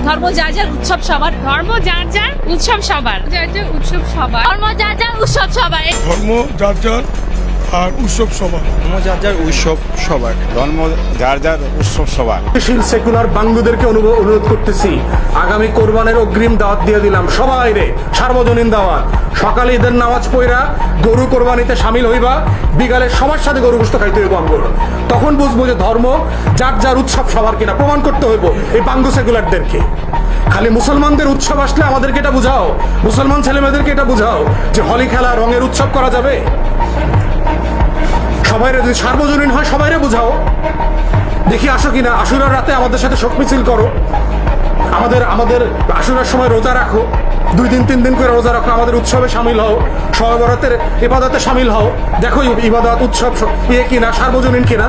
ধর্ম যার যার উৎসব সবার, ধর্ম যার যার উৎসব সবার, যার যার উৎসব সবার, ধর্ম যার যার উৎসব সবার, ধর্ম যার যার আর উৎসব সবার। ধর্ম যার যার উৎসব সবার, ধর্ম যার যার উৎসব সবার। সেকুলার বাঙ্গুদেরকে অনুরোধ করতেছি, আগামী কোরবানের অগ্রিম দাওয়াত দিয়ে দিলাম সবাই রে, সার্বজনীন দাওয়াত। সকালে ঈদের নামাজ পড়া গরু কোরবানিতে সামিল হইবা, বিকালে সবার সাথে গরু গোশত খাইতে হইব আমগুলো। তখন বুঝবো যে ধর্ম যার যার উৎসব সবার কিনা, প্রমাণ করতে হইব এই বাঙ্গু সেকুলারদেরকে। খালি মুসলমানদের উৎসব আসলে আমাদেরকে এটা বুঝাও, মুসলমান ছেলেমেয়েদেরকে এটা বুঝাও যে হোলি খেলা রঙের উৎসব করা যাবে। সবাইরে যদি সার্বজনীন হয় সবাইরে বুঝাও, দেখি আসো কিনা। আশুরার রাতে আমাদের সাথে শোক মিছিল করো, আমাদের আশুরার সময় রোজা রাখো, 2 দিন 3 দিন করে রোজা রাখো, আমাদের উৎসবে সামিল হও, শবে বরাতের ইবাদতে সামিল হও। দেখো ইবাদত উৎসব কিনা, সার্বজনীন কিনা।